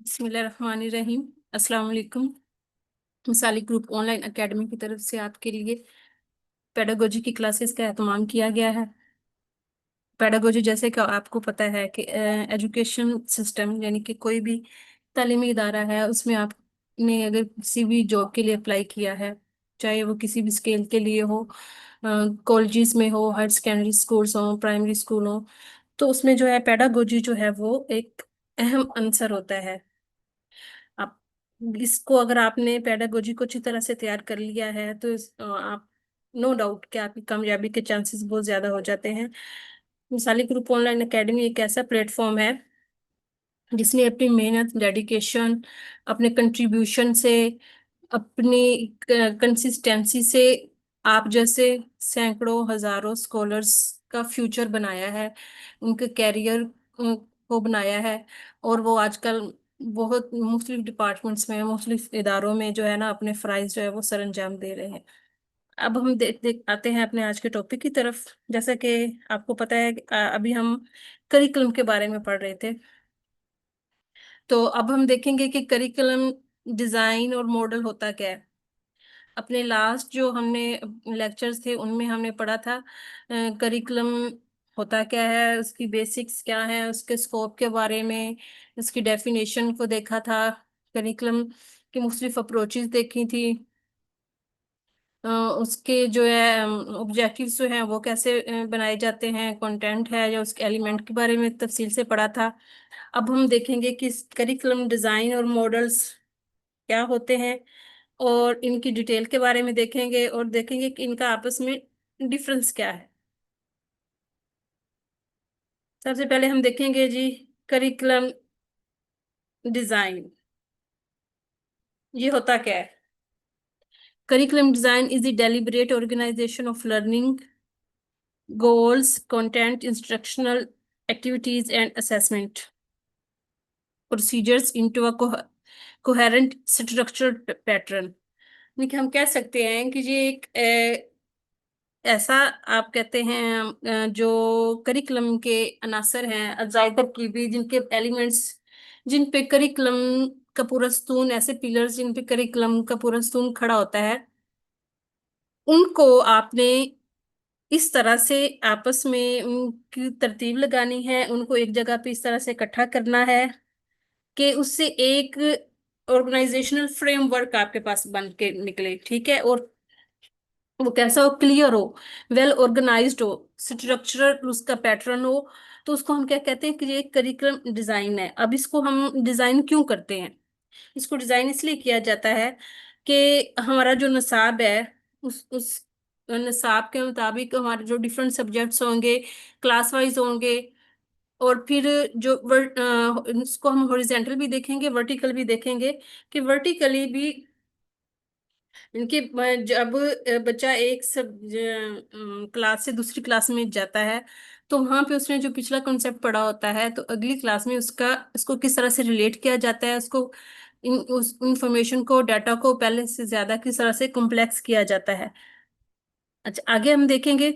बिस्मिल्लाहिर्रहमानिर्रहीम। अस्सलाम वालेकुम। मिसाली ग्रुप ऑनलाइन एकेडमी की तरफ से आपके लिए पेडागोजी की क्लासेस का एहतमाम किया गया है। पेडागोजी जैसे कि आपको पता है कि एजुकेशन सिस्टम यानी कि कोई भी तालीमी इदारा है, उसमें आपने अगर किसी भी जॉब के लिए अप्लाई किया है, चाहे वो किसी भी स्केल के लिए हो, कॉलेजेस में हो, हायर सेकेंडरी स्कूल्स हो, प्राइमरी स्कूल हो, तो उसमें जो है पेडागोजी जो है वो एक अहम अंसर होता है। आप इसको अगर आपने पेडागोजी को अच्छी तरह से तैयार कर लिया है तो आप नो डाउट कि आपकी कामयाबी के चांसेस बहुत ज्यादा हो जाते हैं। मिसाली ग्रुप ऑनलाइन एकेडमी एक ऐसा प्लेटफॉर्म है जिसने अपनी मेहनत, डेडिकेशन, अपने कंट्रीब्यूशन से, अपनी कंसिस्टेंसी से आप जैसे सैकड़ों हजारों स्कॉलर्स का फ्यूचर बनाया है, उनके कैरियर को बनाया है। और वो आजकल बहुत मुख्तलिफ डिपार्टमेंट्स में, मुख्तलिफ इदारों में जो है ना अपने फ़राइज़ जो है वो सर अंजाम दे रहे हैं। अब हम देख देख आते हैं अपने आज के टॉपिक की तरफ। जैसा कि आपको पता है कि, अभी हम करिकुलम के बारे में पढ़ रहे थे। तो अब हम देखेंगे कि करिकुलम डिजाइन और मॉडल होता क्या है। अपने लास्ट जो हमने लेक्चर्स थे उनमें हमने पढ़ा था करिकुलम होता क्या है, उसकी बेसिक्स क्या है, उसके स्कोप के बारे में, उसकी डेफिनेशन को देखा था, करिकुलम की मुख्तलिफ अप्रोचेस देखी थी, उसके जो है ऑब्जेक्टिव्स जो हैं वो कैसे बनाए जाते हैं, कंटेंट है या उसके एलिमेंट के बारे में तफसील से पढ़ा था। अब हम देखेंगे कि करिकुलम डिज़ाइन और मॉडल्स क्या होते हैं, और इनकी डिटेल के बारे में देखेंगे और देखेंगे कि इनका आपस में डिफरेंस क्या है। सबसे पहले हम देखेंगे जी करिकुलम डिज़ाइन, ये होता क्या है। Curriculum design is the deliberate organisation of learning goals, content, instructional activities, and assessment procedures into a coherent structured pattern। देखिए हम कह सकते हैं कि ये एक ऐसा आप कहते हैं जो करिकुलम के अनासर हैं, अज़ाई तरकीबी जिनके एलिमेंट्स, जिन पे करिकुलम का पूरा स्तून, ऐसे पिलर्स जिन पे करिकुलम का पूरा स्तून खड़ा होता है, उनको आपने इस तरह से आपस में उनकी तरतीब लगानी है, उनको एक जगह पे इस तरह से इकट्ठा करना है कि उससे एक ऑर्गेनाइजेशनल फ्रेमवर्क आपके पास बन के निकले। ठीक है, और वो कैसा हो, क्लियर हो, वेल ऑर्गेनाइज्ड हो, स्ट्रक्चरल उसका पैटर्न हो। तो उसको हम क्या कहते हैं कि ये एक करिकुलम डिजाइन है। अब इसको हम डिजाइन क्यों करते हैं, इसको डिजाइन इसलिए किया जाता है कि हमारा जो निसाब है, उस निसाब के मुताबिक हमारे जो डिफरेंट सब्जेक्ट्स होंगे, क्लास वाइज होंगे, और फिर जो इसको हम हॉरिजेंटल भी देखेंगे, वर्टिकल भी देखेंगे, कि वर्टिकली भी इनके जब बच्चा एक सब क्लास से दूसरी क्लास में जाता है, तो वहां पे उसने जो पिछला कॉन्सेप्ट पढ़ा होता है, तो अगली क्लास में उसका इसको किस तरह से रिलेट किया जाता है, उसको उस इंफॉर्मेशन को, डाटा को पहले से ज्यादा किस तरह से कॉम्प्लेक्स किया जाता है। अच्छा, आगे हम देखेंगे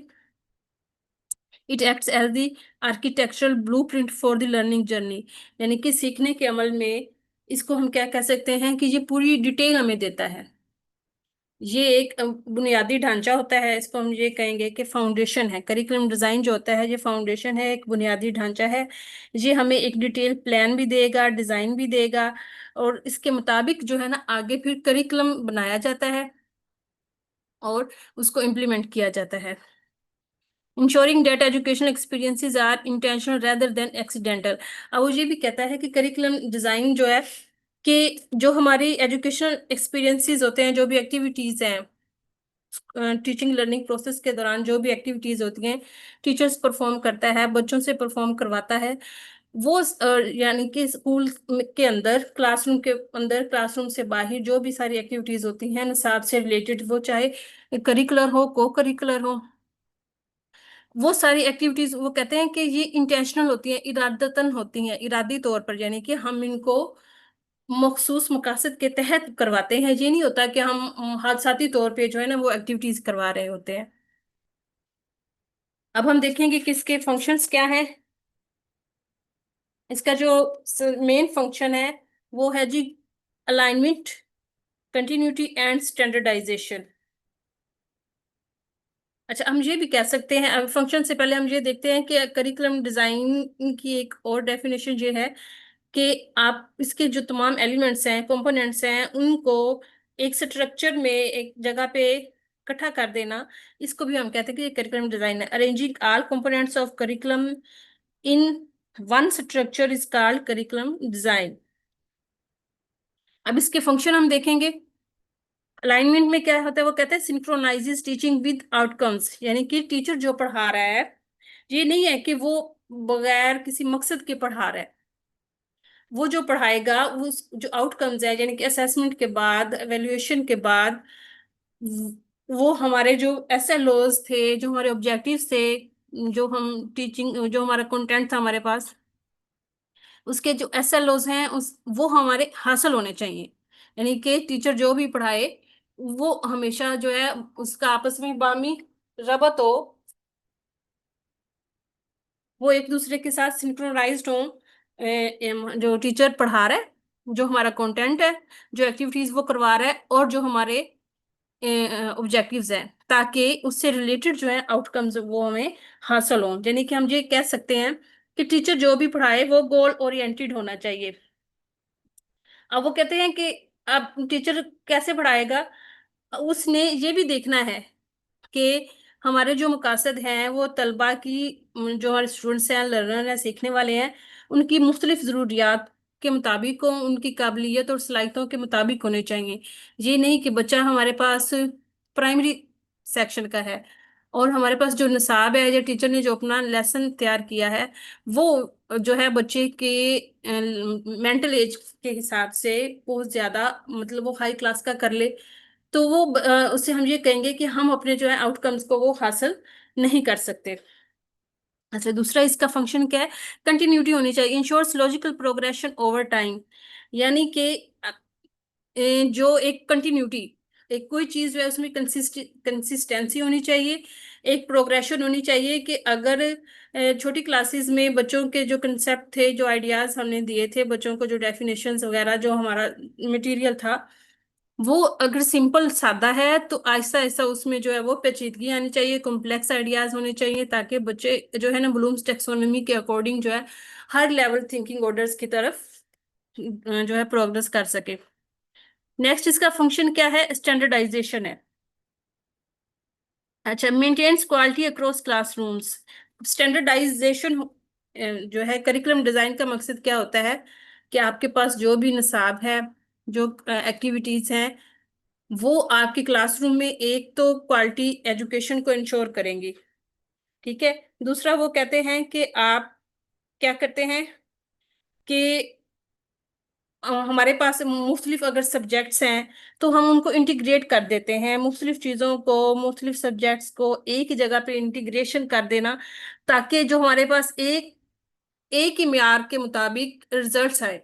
it acts as the architectural blueprint for the learning journey, यानी कि सीखने के अमल में इसको हम क्या कह सकते हैं कि ये पूरी डिटेल हमें देता है। ये एक बुनियादी ढांचा होता है, इसको हम ये कहेंगे कि फाउंडेशन है। करिकुलम डिजाइन जो होता है ये फाउंडेशन है, एक बुनियादी ढांचा है। ये हमें एक डिटेल प्लान भी देगा, डिजाइन भी देगा, और इसके मुताबिक जो है ना आगे फिर करिकुलम बनाया जाता है और उसको इम्प्लीमेंट किया जाता है। Ensuring that educational experiences are intentional rather than accidental. अब वो ये भी कहता है कि करिकुलम डिजाइन जो है कि जो हमारी एजुकेशनल एक्सपीरियंसेस होते हैं, जो भी एक्टिविटीज हैं टीचिंग लर्निंग प्रोसेस के दौरान, जो भी एक्टिविटीज होती हैं टीचर्स परफॉर्म करता है, बच्चों से परफॉर्म करवाता है, वो यानी कि स्कूल के अंदर, क्लासरूम के अंदर, क्लासरूम से बाहर जो भी सारी एक्टिविटीज होती हैं निसाब से रिलेटेड, वो चाहे करिकुलर हो, को करिकुलर हो, वो सारी एक्टिविटीज वो कहते हैं कि ये इंटेंशनल होती हैं, इरादतन होती हैं, इरादी तौर पर, यानी कि हम इनको मखसूस मकासद के तहत करवाते हैं। ये नहीं होता कि हम हादसाती तौर पे जो है ना वो एक्टिविटीज करवा रहे होते हैं। अब हम देखेंगे कि इसके फंक्शंस क्या है। इसका जो मेन फंक्शन है वो है जी अलाइनमेंट, कंटिन्यूटी एंड स्टैंडर्डाइजेशन। अच्छा, हम ये भी कह सकते हैं, अब फंक्शन से पहले हम ये देखते हैं कि करिकुलम डिजाइन की एक और डेफिनेशन ये है कि आप इसके जो तमाम एलिमेंट्स हैं, कंपोनेंट्स हैं, उनको एक स्ट्रक्चर में एक जगह पे इकट्ठा कर देना, इसको भी हम कहते हैं कि करिकुलम डिजाइन है। Arranging all components of curriculum in one structure is called curriculum design. अब इसके फंक्शन हम देखेंगे। अलाइनमेंट में क्या होता है, वो कहते हैं सिंक्रोनाइजेस टीचिंग विद आउटकम्स, यानी कि टीचर जो पढ़ा रहा है, ये नहीं है कि वो बगैर किसी मकसद के पढ़ा रहा है। वो जो पढ़ाएगा वो जो आउटकम्स है, यानी कि असेसमेंट के बाद, एवेल्युएशन के बाद, वो हमारे जो एसएलओज थे, जो हमारे ऑब्जेक्टिव्स थे, जो हम टीचिंग, जो हमारा कंटेंट था हमारे पास, उसके जो एसएलओज हैं उस वो हमारे हासिल होने चाहिए। यानी कि टीचर जो भी पढ़ाए वो हमेशा जो है उसका आपस में बामी रबत हो, वो एक दूसरे के साथ सिंक्रोनाइज्ड हो। जो टीचर पढ़ा रहा है, जो हमारा कंटेंट है, जो एक्टिविटीज वो करवा रहा है, और जो हमारे ऑब्जेक्टिव्स हैं, ताकि उससे रिलेटेड जो है आउटकम्स वो हमें हासिल हों। यानी कि हम ये कह सकते हैं कि टीचर जो भी पढ़ाए वो गोल ओरिएंटेड होना चाहिए। अब वो कहते हैं कि अब टीचर कैसे पढ़ाएगा, उसने ये भी देखना है कि हमारे जो मकासद हैं वो तलबा की, जो हमारे स्टूडेंट्स हैं, लर्नर हैं, सीखने वाले हैं, उनकी मुख्तलिफ ज़रूरियात के मुताबिक हो, उनकी काबिलियत और सलाहियतों के मुताबिक होने चाहिए। ये नहीं कि बच्चा हमारे पास प्राइमरी सेक्शन का है और हमारे पास जो निसाब है या टीचर ने जो अपना लेसन तैयार किया है, वो जो है बच्चे के मेंटल एज के हिसाब से बहुत ज़्यादा, मतलब वो हाई क्लास का कर ले, तो वो उससे हम ये कहेंगे कि हम अपने जो है आउटकम्स को वो हासिल नहीं कर सकते। अच्छा, दूसरा इसका फंक्शन क्या है, कंटिन्यूटी होनी चाहिए, ensures logical progression over time. यानी कि जो एक कंटिन्यूटी, एक कोई चीज है उसमें कंसिस्टेंसी होनी चाहिए, एक प्रोग्रेशन होनी चाहिए कि अगर छोटी क्लासेस में बच्चों के जो कंसेप्ट थे, जो आइडियाज हमने दिए थे बच्चों को, जो डेफिनेशंस वगैरह जो हमारा मटेरियल था, वो अगर सिंपल सादा है तो आहिस्ता आहिस्ता उसमें जो है वो पेचीदगी आनी चाहिए, कॉम्प्लेक्स आइडियाज होने चाहिए, ताकि बच्चे जो है ना ब्लूम्स टेक्सोनोमी के अकॉर्डिंग जो है हर लेवल थिंकिंग ऑर्डर्स की तरफ जो है प्रोग्रेस कर सके। नेक्स्ट इसका फंक्शन क्या है, स्टैंडर्डाइजेशन है। अच्छा, maintains quality across classrooms. Standardisation जो है करिकुलम डिजाइन का मकसद क्या होता है कि आपके पास जो भी निसाब है, जो एक्टिविटीज हैं, वो आपके क्लासरूम में एक तो क्वालिटी एजुकेशन को इंश्योर करेंगी। ठीक है। दूसरा वो कहते हैं कि आप क्या करते हैं कि हमारे पास मुख्तलिफ अगर सब्जेक्ट्स हैं तो हम उनको इंटीग्रेट कर देते हैं, मुख्तलिफ चीज़ों को, मुख्तलिफ सब्जेक्ट्स को एक ही जगह पे इंटीग्रेशन कर देना, ताकि जो हमारे पास एक ही मियार के मुताबिक रिजल्ट्स आए।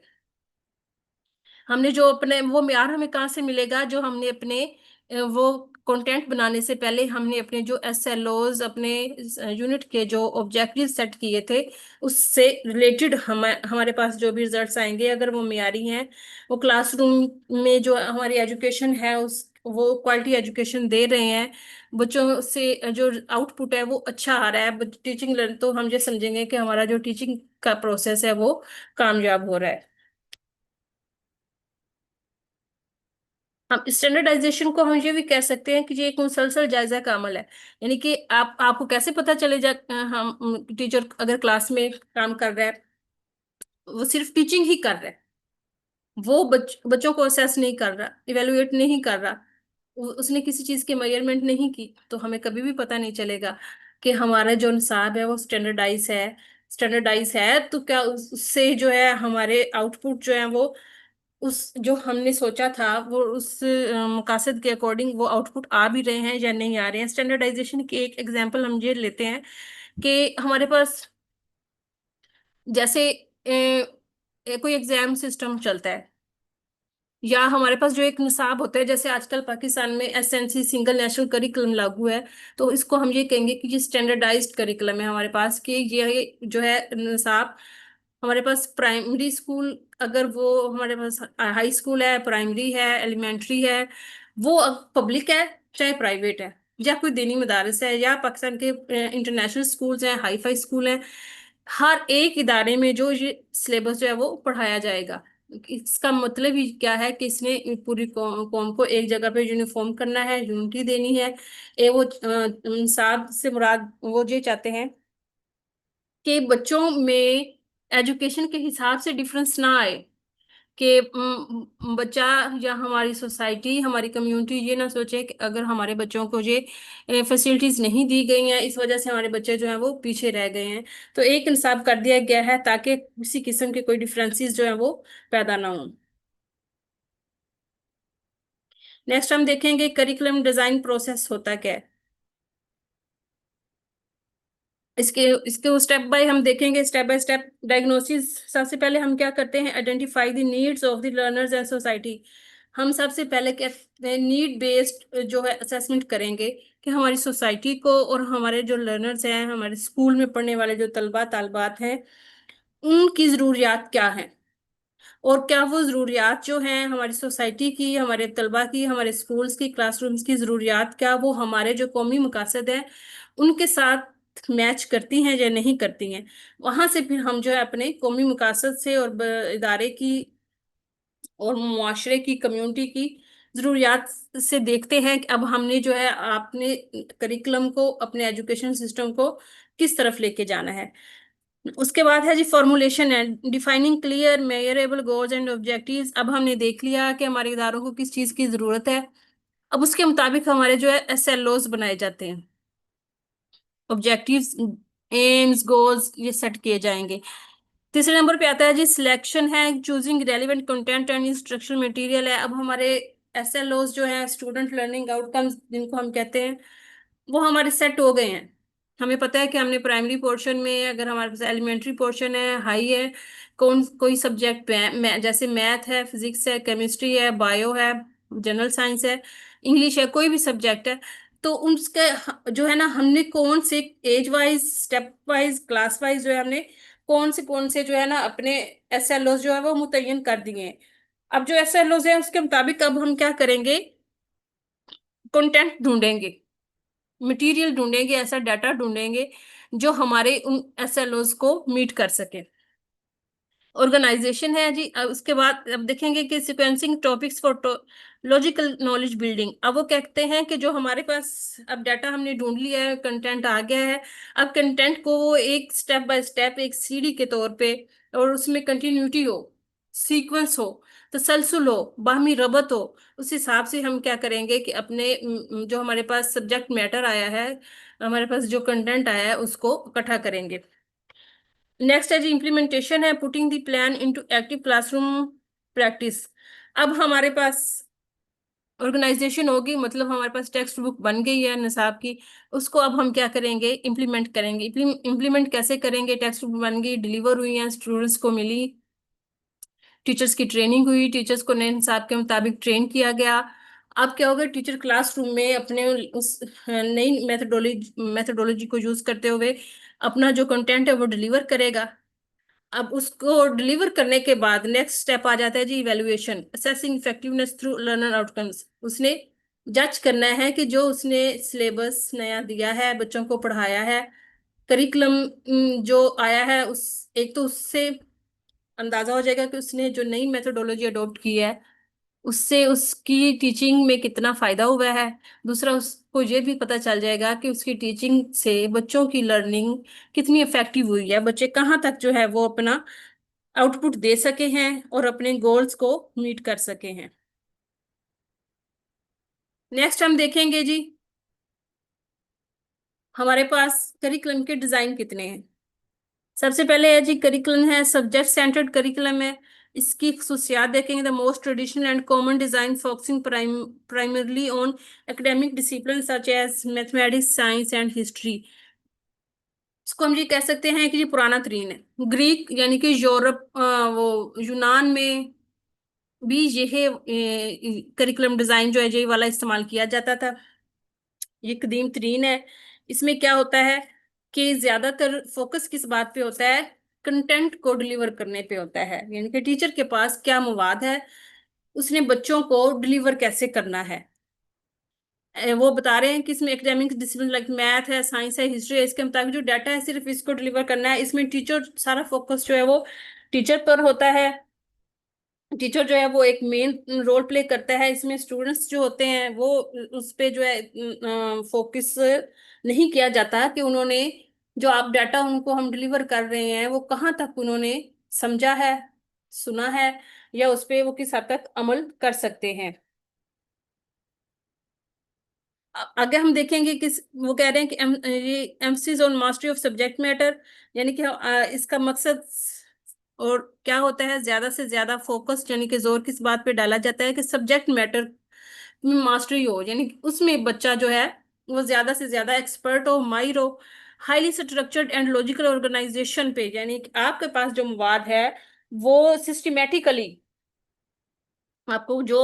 हमने जो अपने वो म्यार हमें कहाँ से मिलेगा, जो हमने अपने वो कंटेंट बनाने से पहले हमने अपने जो एसएलओज, अपने यूनिट के जो ऑब्जेक्टिव सेट किए थे, उससे रिलेटेड हमारे पास जो भी रिजल्ट्स आएंगे, अगर वो मियारी हैं, वो क्लासरूम में जो हमारी एजुकेशन है उस वो क्वालिटी एजुकेशन दे रहे हैं, बच्चों से जो आउटपुट है वो अच्छा आ रहा है टीचिंग लर्न, तो हम ये समझेंगे कि हमारा जो टीचिंग का प्रोसेस है वो कामयाब हो रहा है। हम स्टैंडर्डाइजेशन को हम ये भी कह सकते हैं कि ये एक मुसलसल जायजा का अमल है। यानी कि आपको कैसे पता चले हम टीचर अगर क्लास में काम कर रहा है, वो सिर्फ टीचिंग ही कर रहा है, वो बच्चों को असेस नहीं कर रहा, इवेलुएट नहीं कर रहा, उसने किसी चीज की मेजरमेंट नहीं की, तो हमें कभी भी पता नहीं चलेगा कि हमारा जो निसाब है वो स्टैंडर्डाइज है, तो क्या उससे जो है हमारे आउटपुट जो है वो उस जो हमने सोचा था वो उस मकासद के अकॉर्डिंग वो आउटपुट आ भी रहे हैं या नहीं आ रहे हैं। स्टैंडर्डाइजेशन की एक एग्जांपल हम ये लेते हैं कि हमारे पास जैसे कोई एग्जाम सिस्टम चलता है, या हमारे पास जो एक निसाब होता है, जैसे आजकल पाकिस्तान में एसएनसी सिंगल नेशनल करिकुलम लागू है, तो इसको हम ये कहेंगे कि ये स्टैंडर्डाइज्ड करिकुलम है हमारे पास, कि ये जो है निसाब हमारे पास प्राइमरी स्कूल, अगर वो हमारे पास हाई स्कूल है, प्राइमरी है, एलिमेंट्री है, वो पब्लिक है चाहे प्राइवेट है, या कोई दीनी मदारस है, या पाकिस्तान के इंटरनेशनल स्कूल्स हैं, हाई फाई स्कूल हैं, हर एक इदारे में जो ये सिलेबस जो है वो पढ़ाया जाएगा। इसका मतलब ही क्या है कि इसने पूरी कौम को एक जगह पे यूनिफॉर्म करना है, यूनिटी देनी है। वो इंसाफ से मुराद वो ये चाहते हैं कि बच्चों में एजुकेशन के हिसाब से डिफरेंस ना आए, कि बच्चा या हमारी सोसाइटी, हमारी कम्युनिटी ये ना सोचे कि अगर हमारे बच्चों को ये फैसिलिटीज नहीं दी गई हैं, इस वजह से हमारे बच्चे जो हैं वो पीछे रह गए हैं। तो एक इंसाफ कर दिया गया है ताकि किसी किस्म के कोई डिफरेंसेस जो है वो पैदा ना हो। नेक्स्ट हम देखेंगे करिकुलम डिजाइन प्रोसेस होता क्या है। इसके इसके स्टेप बाय हम देखेंगे, स्टेप बाय स्टेप डायग्नोसिस। सबसे पहले हम क्या करते हैं, identify the needs of the learners and society. हम सबसे पहले कहते हैं नीड बेस्ड जो है असेसमेंट करेंगे कि हमारी सोसाइटी को और हमारे जो लर्नर्स हैं, हमारे स्कूल में पढ़ने वाले जो तलबा तालबात हैं, उनकी ज़रूरियात क्या हैं, और क्या वो ज़रूरियात जो हैं हमारी सोसाइटी की, हमारे तलबा की, हमारे स्कूल्स की, क्लासरूम्स की ज़रूरियात, क्या वो हमारे जो कौमी मकासद हैं उनके साथ मैच करती हैं या नहीं करती हैं। वहां से फिर हम जो है अपने कौमी मकासद से और इदारे की और मुआशरे की, कम्युनिटी की ज़रूरियात से देखते हैं कि अब हमने जो है अपने करिकुलम को, अपने एजुकेशन सिस्टम को किस तरफ लेके जाना है। उसके बाद है जी फॉर्मुलेशन है, defining clear measurable goals and objectives. अब हमने देख लिया कि हमारे इदारों को किस चीज़ की ज़रूरत है, अब उसके मुताबिक हमारे जो है एसएलओज बनाए जाते हैं, ऑब्जेक्टिव्स, एम्स, गोल्स ये सेट किए जाएंगे। तीसरे नंबर पे आता है जी सिलेक्शन है, choosing relevant content and instructional material है। अब हमारे एसएलओज जो है, स्टूडेंट लर्निंग आउटकम्स जिनको हम कहते हैं, वो हमारे सेट हो गए हैं। हमें पता है कि हमने प्राइमरी पोर्शन में, अगर हमारे पास एलिमेंट्री पोर्शन है, हाई है, कौन कोई सब्जेक्ट जैसे मैथ है, फिजिक्स है, केमिस्ट्री है, बायो है, जनरल साइंस है, इंग्लिश है, कोई भी सब्जेक्ट है, तो उनके जो है ना, हमने कौन से age wise, step wise, class wise जो है हमने कौन से जो है ना अपने एसएलओ जो है वो मुतय्यन कर दिए हैं। अब जो एसएलओ है उसके मुताबिक अब हम क्या करेंगे, कंटेंट ढूंढेंगे, मटेरियल ढूंढेंगे, ऐसा डाटा ढूंढेंगे जो हमारे उन एसएलओज को मीट कर सके। ऑर्गेनाइजेशन है जी। अब उसके बाद अब देखेंगे कि sequencing topics for logical knowledge building. अब वो कहते हैं कि जो हमारे पास अब डाटा हमने ढूंढ लिया है, कंटेंट आ गया है, अब कंटेंट को वो एक स्टेप बाय स्टेप, एक सीढ़ी के तौर पे, और उसमें कंटिन्यूटी हो, सीक्वेंस हो, तसलसल हो, बाहमी रबत हो, उस हिसाब से हम क्या करेंगे कि अपने जो हमारे पास सब्जेक्ट मैटर आया है, हमारे पास जो कंटेंट आया है उसको इकट्ठा करेंगे। नेक्स्ट है जी इम्प्लीमेंटेशन है, putting the plan into active classroom practice. अब हमारे पास ऑर्गेनाइजेशन होगी, मतलब हमारे पास टेक्स्ट बुक बन गई है निसाब की, उसको अब हम क्या करेंगे, इम्प्लीमेंट करेंगे। इम्प्लीमेंट कैसे करेंगे, टेक्स्ट बुक बन गई, डिलीवर हुई है, स्टूडेंट्स को मिली, टीचर्स की ट्रेनिंग हुई, टीचर्स को नए हिसाब के मुताबिक ट्रेन किया गया। अब क्या होगा, टीचर क्लासरूम में अपने उस नई मेथोडोलॉजी को यूज करते हुए अपना जो कंटेंट है वो डिलीवर करेगा। अब उसको डिलीवर करने के बाद नेक्स्ट स्टेप आ जाता है जी evaluation, assessing effectiveness through learner outcomes. उसने जज करना है कि जो उसने सिलेबस नया दिया है, बच्चों को पढ़ाया है, करिकुलम जो आया है, उस एक तो उससे अंदाजा हो जाएगा कि उसने जो नई मेथोडोलॉजी अडॉप्ट की है उससे उसकी टीचिंग में कितना फायदा हुआ है। दूसरा, उसको ये भी पता चल जाएगा कि उसकी टीचिंग से बच्चों की लर्निंग कितनी इफेक्टिव हुई है, बच्चे कहाँ तक जो है वो अपना आउटपुट दे सके हैं और अपने गोल्स को मीट कर सके हैं। नेक्स्ट हम देखेंगे जी हमारे पास करिकुलम के डिजाइन कितने हैं। सबसे पहले है जी करिकुलम है, सब्जेक्ट सेंटर्ड करिकुलम है। इसकी खसूसियात देखेंगे, the most traditional and common design focusing primarily on academic discipline such as mathematics, science and history. इसको हम ये कह सकते हैं कि ये पुराना तरीन है। ग्रीक यानी कि यूरोप, वो यूनान में भी यह करिकुलम डिजाइन जो है ये वाला इस्तेमाल किया जाता था। ये कदीम तरीन है। इसमें क्या होता है कि ज्यादातर फोकस किस बात पे होता है, कंटेंट को डिलीवर करने पे होता है, यानी कि टीचर के पास क्या मवाद है, उसने बच्चों को डिलीवर कैसे करना है। वो बता रहे हैं कि इसमें एकेडमिक डिसिप्लिन लाइक मैथ है, साइंस है, हिस्ट्री है, इसके मुताबिक जो डाटा है सिर्फ इसको डिलीवर करना है। इसमें टीचर सारा फोकस जो है वो टीचर पर होता है। टीचर जो है वो एक मेन रोल प्ले करता है इसमें। स्टूडेंट्स जो होते हैं वो उस पे जो है फोकस नहीं किया जाता कि उन्होंने जो आप डाटा उनको हम डिलीवर कर रहे हैं वो कहाँ तक उन्होंने समझा है, सुना है, या उस पे वो किस हद तक अमल कर सकते हैं। आगे हम देखेंगे कि वो कह रहे हैं कि ये emphasis on mastery of subject matter, यानी कि इसका मकसद और क्या होता है, ज्यादा से ज्यादा फोकस यानी कि जोर किस बात पे डाला जाता है कि सब्जेक्ट मैटर में मास्टरी हो, यानी कि उसमें बच्चा जो है वो ज्यादा से ज्यादा एक्सपर्ट हो, माहिर हो। Highly structured and logical organisation पे, यानी कि आपके पास जो मवाद है वो सिस्टमेटिकली आपको जो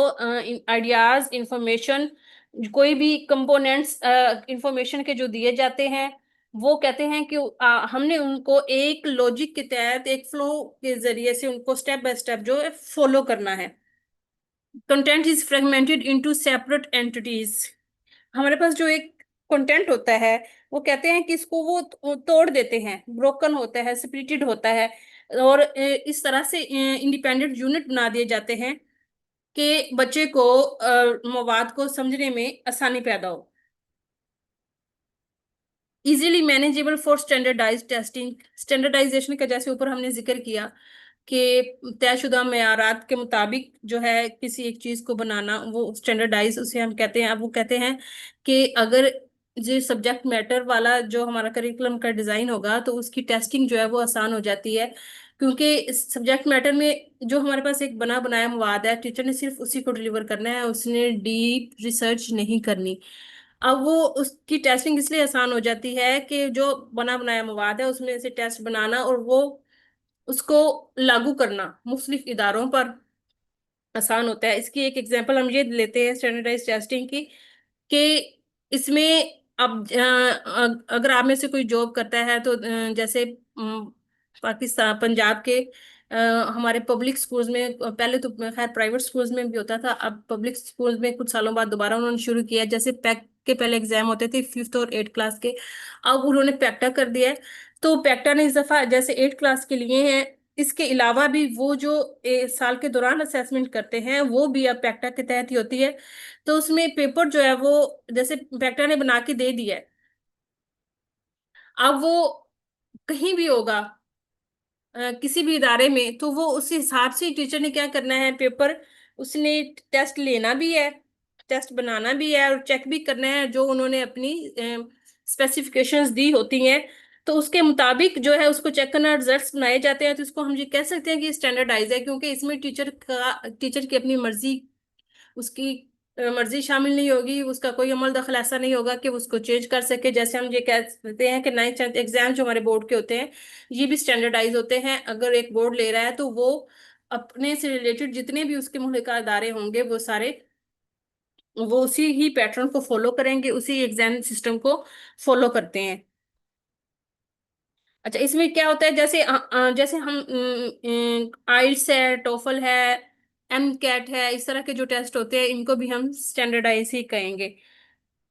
आइडियाज इंफॉर्मेशन, कोई भी कंपोनेंट्स इंफॉर्मेशन के जो दिए जाते हैं, वो कहते हैं कि हमने उनको एक लॉजिक के तहत एक फ्लो के जरिए से उनको स्टेप बाय स्टेप जो है फॉलो करना है। Content is fragmented into separate entities. हमारे पास जो एक कंटेंट होता है वो कहते हैं कि इसको वो तोड़ देते हैं, ब्रोकन होता है, स्प्लिटेड होता है, और इस तरह से इंडिपेंडेंट यूनिट बना दिए जाते हैं कि बच्चे को मवाद को समझने में आसानी पैदा हो। Easily manageable for standardise testing. Standardisation का जैसे ऊपर हमने जिक्र किया कि तयशुदा मेयारात के मुताबिक जो है किसी एक चीज को बनाना, वो स्टैंडर्डाइज उसे हम कहते हैं। अब वो कहते हैं कि अगर जो सब्जेक्ट मैटर वाला जो हमारा करिकुलम का डिजाइन होगा तो उसकी टेस्टिंग जो है वो आसान हो जाती है, क्योंकि इस सब्जेक्ट मैटर में जो हमारे पास एक बना बनाया मवाद है, टीचर ने सिर्फ उसी को डिलीवर करना है, उसने डीप रिसर्च नहीं करनी। अब वो उसकी टेस्टिंग इसलिए आसान हो जाती है कि जो बना बनाया मवाद है उसमें से टेस्ट बनाना और वो उसको लागू करना मुख्तलिफ इदारों पर आसान होता है। इसकी एक एग्जांपल हम ये लेते हैं स्टैंडर्डाइज टेस्टिंग की, कि इसमें अब अगर आप में से कोई जॉब करता है तो जैसे पाकिस्तान पंजाब के अ, हमारे पब्लिक स्कूल्स में, पहले तो खैर प्राइवेट स्कूल्स में भी होता था, अब पब्लिक स्कूल्स में कुछ सालों बाद दोबारा उन्होंने शुरू किया। जैसे पैक के पहले एग्जाम होते थे 5th और 8th क्लास के, अब उन्होंने पैक्टा कर दिया है। तो पैक्टा ने इस दफा जैसे 8th क्लास के लिए है, इसके अलावा भी वो जो साल के दौरान असेसमेंट करते हैं वो भी अब पैक्टा के तहत ही होती है। तो उसमें पेपर जो है वो जैसे पैक्टा ने बना के दे दिया है, अब वो कहीं भी होगा किसी भी इदारे में, तो वो उस हिसाब से टीचर ने क्या करना है, पेपर उसने टेस्ट लेना भी है, टेस्ट बनाना भी है और चेक भी करना है जो उन्होंने अपनी स्पेसिफिकेशंस दी होती हैं। तो उसके मुताबिक जो है उसको चेक करना, रिजल्ट्स बनाए जाते हैं। तो इसको हम ये कह सकते हैं कि स्टैंडर्डाइज है, क्योंकि इसमें टीचर की अपनी मर्जी, उसकी मर्जी शामिल नहीं होगी, उसका कोई अमल दखल ऐसा नहीं होगा कि वो उसको चेंज कर सके। जैसे हम ये कह सकते हैं कि 9th 10th एग्जाम जो हमारे बोर्ड के होते हैं ये भी स्टैंडर्डाइज होते हैं। अगर एक बोर्ड ले रहा है तो वो अपने से रिलेटेड जितने भी उसके मुल्का अदारे होंगे वो सारे वो उसी ही पैटर्न को फॉलो करेंगे, उसी एग्जाम सिस्टम को फॉलो करते हैं। अच्छा, इसमें क्या होता है, जैसे जैसे हम आइल्स है, टोफल है, एम कैट है, इस तरह के जो टेस्ट होते हैं इनको भी हम स्टैंडर्डाइज ही कहेंगे।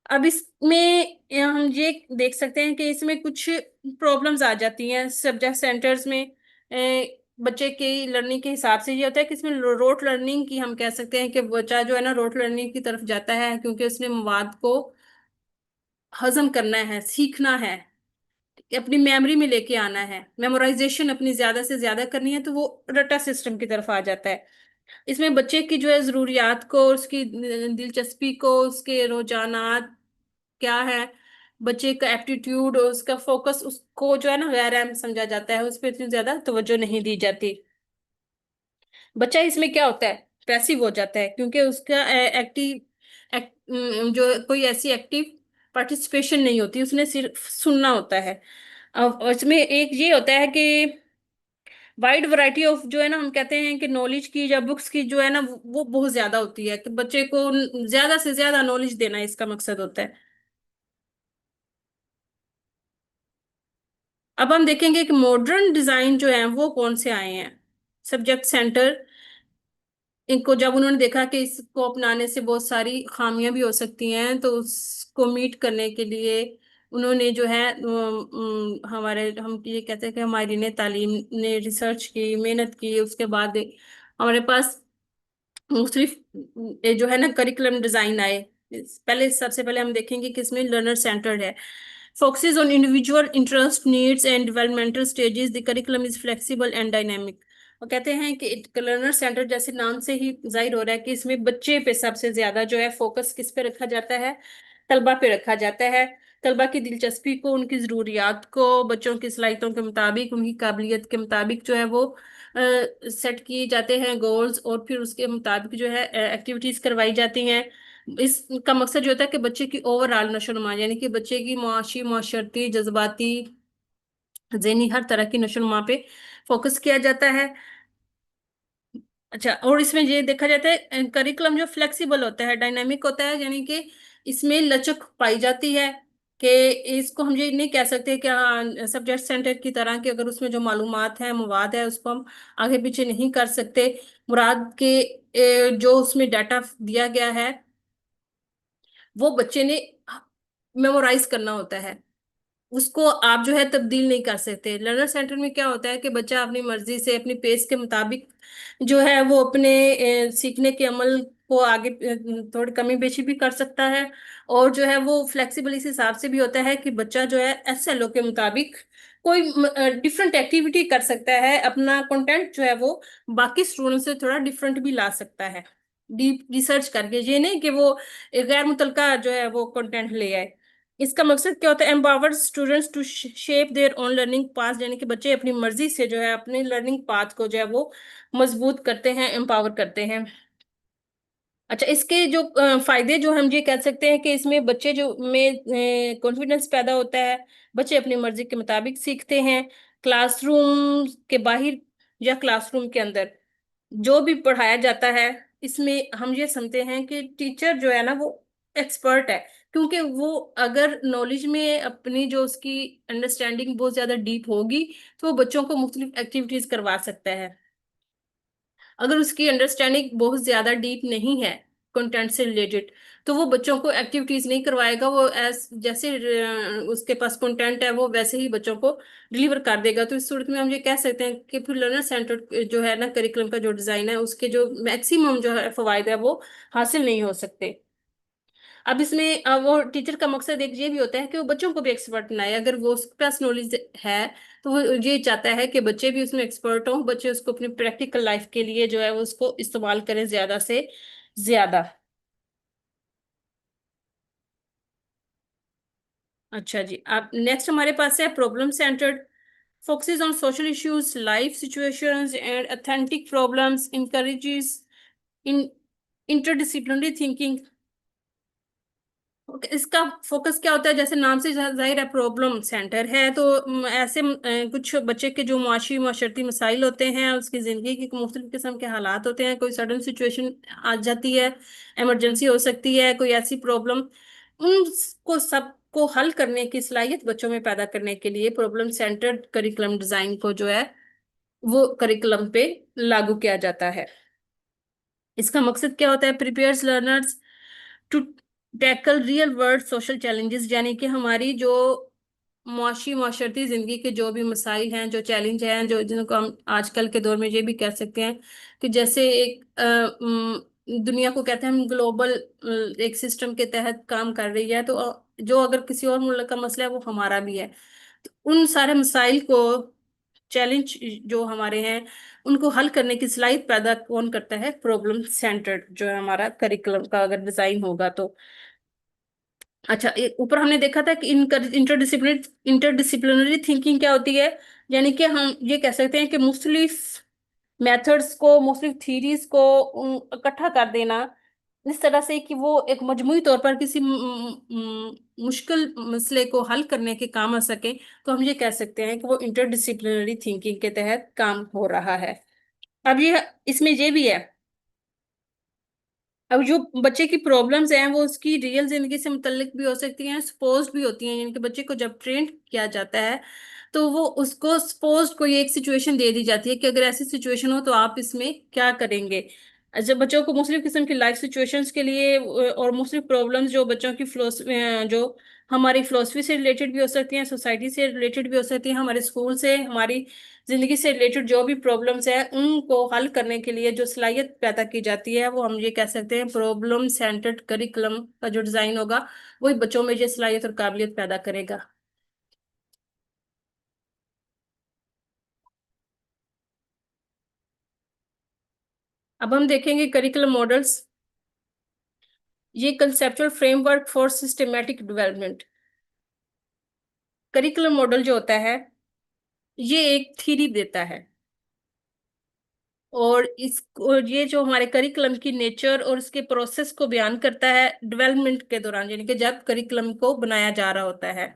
अब इसमें हम ये देख सकते हैं कि इसमें कुछ प्रॉब्लम्स आ जाती हैं सब्जेक्ट सेंटर्स में। बच्चे की लर्निंग के हिसाब से ये होता है कि इसमें रोट लर्निंग की हम कह सकते हैं कि बच्चा जो है ना रोट लर्निंग की तरफ जाता है, क्योंकि उसने मवाद को हजम करना है, सीखना है, अपनी मेमोरी में लेके आना है, मेमोराइजेशन अपनी ज्यादा से ज्यादा करनी है, तो वो रटा सिस्टम की तरफ आ जाता है। इसमें बच्चे की जो है जरूरियात को, उसकी दिलचस्पी को, उसके रुझानात क्या है, बच्चे का एप्टीट्यूड और उसका फोकस, उसको जो है ना गैर अहम समझा जाता है, उस पर इतनी ज्यादा तवज्जो नहीं दी जाती। बच्चा इसमें क्या होता है, पैसिव हो जाता है, क्योंकि उसका जो कोई ऐसी एक्टिव पार्टिसिपेशन नहीं होती, उसने सिर्फ सुनना होता है। अब इसमें एक ये होता है कि वाइड वैरायटी ऑफ जो है ना, हम कहते हैं कि नॉलेज की या बुक्स की जो है ना वो बहुत ज्यादा होती है, कि बच्चे को ज्यादा से ज्यादा नॉलेज देना इसका मकसद होता है। अब हम देखेंगे कि मॉडर्न डिजाइन जो है वो कौन से आए हैं। सब्जेक्ट सेंटर, इनको जब उन्होंने देखा कि इसको अपनाने से बहुत सारी खामियां भी हो सकती हैं, तो उसको मीट करने के लिए उन्होंने जो है हमारे, हम ये कहते हैं कि हमारी ने तालीम ने रिसर्च की, मेहनत की, उसके बाद हमारे पास मुख्तलिफ ये जो है ना करिकुलम डिजाइन आए। पहले, सबसे पहले हम देखेंगे कि इसमें लर्नर सेंटर्ड है। Focuses on individual interest needs and developmental stages, the curriculum is flexible and dynamic. वो कहते हैं कि लर्नर सेंटर, जैसे नाम से ही जाहिर हो रहा है कि इसमें बच्चे पे सबसे ज्यादा जो है फोकस किस पे रखा जाता है, तलबा पे रखा जाता है। तलबा की दिलचस्पी को, उनकी ज़रूरियात को बच्चों की सलाहियतों के मुताबिक, उनकी काबिलियत के मुताबिक जो है वो सेट किए जाते हैं गोल्स, और फिर उसके मुताबिक जो है एक्टिविटीज करवाई जाती हैं। इसका मकसद जो होता है कि बच्चे की ओवरऑल नशोनुमा, यानी कि बच्चे की मुआशी, माशरती, जज्बाती, ज़हनी हर तरह की नशोनुमा पे फोकस किया जाता है। अच्छा, और इसमें ये देखा जाता है करिकुलम जो फ्लेक्सिबल होता है, डायनामिक होता है, यानी कि इसमें लचक पाई जाती है। कि इसको हम ये नहीं कह सकते कि हाँ सब्जेक्ट सेंटर की तरह कि अगर उसमें जो मालूमात है, मवाद है, उसको हम आगे पीछे नहीं कर सकते। मुराद के जो उसमें डाटा दिया गया है वो बच्चे ने मेमोराइज करना होता है, उसको आप जो है तब्दील नहीं कर सकते। लर्नर सेंटर में क्या होता है कि बच्चा अपनी मर्जी से, अपनी पेस के मुताबिक जो है वो अपने सीखने के अमल को आगे थोड़ी कमी बेशी भी कर सकता है। और जो है वो फ्लेक्सिबल इस हिसाब से भी होता है कि बच्चा जो है एसएलओ के मुताबिक कोई डिफरेंट एक्टिविटी कर सकता है, अपना कंटेंट जो है वो बाकी स्टूडेंट से थोड़ा डिफरेंट भी ला सकता है, डीप रिसर्च करके। ये नहीं कि वो एक गैर मुतलका जो है वो कंटेंट ले आए। इसका मकसद क्या होता है, empower students to shape their own learning path, यानी कि बच्चे अपनी मर्जी से जो है अपने लर्निंग पाथ को जो है वो मजबूत करते हैं, एम्पावर करते हैं। अच्छा, इसके जो फायदे जो हम ये कह सकते हैं कि इसमें बच्चे जो में कॉन्फिडेंस पैदा होता है, बच्चे अपनी मर्जी के मुताबिक सीखते हैं। क्लासरूम के बाहर या क्लासरूम के अंदर जो भी पढ़ाया जाता है, इसमें हम ये समझते हैं कि टीचर जो है ना वो एक्सपर्ट है, क्योंकि वो अगर नॉलेज में अपनी जो उसकी अंडरस्टैंडिंग बहुत ज्यादा डीप होगी तो वो बच्चों को मुख्तलिफ एक्टिविटीज करवा सकता है। अगर उसकी अंडरस्टैंडिंग बहुत ज्यादा डीप नहीं है कंटेंट से रिलेटेड, तो वो बच्चों को एक्टिविटीज नहीं करवाएगा, वो एस जैसे उसके पास कंटेंट है वो वैसे ही बच्चों को डिलीवर कर देगा। तो इस सूरत में हम ये कह सकते हैं कि फिर लर्नर सेंटर जो है ना करिकुलम का जो डिजाइन है उसके जो मैक्सिमम जो है फवायद है वो हासिल नहीं हो सकते। अब इसमें वो टीचर का मकसद एक ये भी होता है कि वो बच्चों को भी एक्सपर्ट बनाए। अगर वो उसके पास नॉलेज है तो वो ये चाहता है कि बच्चे भी उसमें एक्सपर्ट हों, बच्चे उसको अपनी प्रैक्टिकल लाइफ के लिए जो है वो उसको इस्तेमाल करें ज्यादा से ज्यादा। अच्छा जी, अब नेक्स्ट हमारे पास है problem centred. Focuses on social issues, life situations and authentic problems, encourages in interdisciplinary thinking. इसका फोकस क्या होता है, जैसे नाम से जाहिर है प्रॉब्लम सेंटर है, तो ऐसे कुछ बच्चे के जो मुआशी माशरती मसाइल होते हैं, उसकी जिंदगी की मुख्तलिफ किस्म के हालात होते हैं, कोई सडन सिचुएशन आ जाती है, इमरजेंसी हो सकती है, कोई ऐसी प्रॉब्लम, उनको सबको हल करने की सलाहियत बच्चों में पैदा करने के लिए प्रॉब्लम सेंटर्ड करिकुलम डिजाइन को जो है वो करिकुलम पे लागू किया जाता है। इसका मकसद क्या होता है, prepares learners to tackle real world social challenges, यानी कि हमारी जो मुआशी माशरती जिंदगी के जो भी मसाइल हैं, जो चैलेंज हैं, जो जिनको हम आजकल के दौर में ये भी कह सकते हैं कि जैसे एक दुनिया को कहते हैं हम ग्लोबल एक सिस्टम के तहत काम कर रही है, तो जो अगर किसी और मुल्क का मसला है वो हमारा भी है। तो उन सारे मसाइल को, चैलेंज जो हमारे हैं, उनको हल करने की सलाहियत पैदा कौन करता है, प्रॉब्लम सेंटर्ड जो है हमारा करिकुलम का अगर डिजाइन होगा तो। अच्छा, ऊपर हमने देखा था कि इंटरडिसिप्लिनरी इंटरडिसिप्लिनरी थिंकिंग क्या होती है, यानी कि हम ये कह सकते हैं कि मुख्तलिफ मेथड्स को, मुख्तलिफ थीरीज को इकट्ठा कर देना इस तरह से कि वो एक मजमूई तौर पर किसी मुश्किल मसले को हल करने के काम आ सके। तो हम ये कह सकते हैं कि वो इंटरडिसिप्लिनरी थिंकिंग के तहत काम हो रहा है। अब ये इसमें ये भी है, अब जो बच्चे की प्रॉब्लम्स हैं वो उसकी रियल जिंदगी से मुतल्लिक भी हो सकती हैं, सपोज भी होती हैं, यानी कि बच्चे को जब ट्रेन किया जाता है तो वो उसको सपोज कोई एक सिचुएशन दे दी जाती है कि अगर ऐसी सिचुएशन हो तो आप इसमें क्या करेंगे। जब बच्चों को मुख्तलिफ किस्म की लाइफ सिचुएशंस के लिए और मुख्तलिफ प्रॉब्लम्स जो बच्चों की जो हमारी फिलोसफी से रिलेटेड भी हो सकती हैं, सोसाइटी से रिलेटेड भी हो सकती हैं, हमारे स्कूल से, हमारी जिंदगी से रिलेटेड जो भी प्रॉब्लम्स है उनको हल करने के लिए जो सलाहियत पैदा की जाती है, वो हम ये कह सकते हैं प्रॉब्लम सेंटर्ड करिकुलम का जो डिजाइन होगा वही बच्चों में ये सलाहियत और काबिलियत पैदा करेगा। अब हम देखेंगे करिकुलम मॉडल्स। ये conceptual framework for systematic development. Curriculum model जो होता है ये एक थ्योरी देता है, और ये जो हमारे करिकुलम की नेचर और इसके प्रोसेस को बयान करता है डेवलपमेंट के दौरान, यानी कि जब करिकुलम को बनाया जा रहा होता है।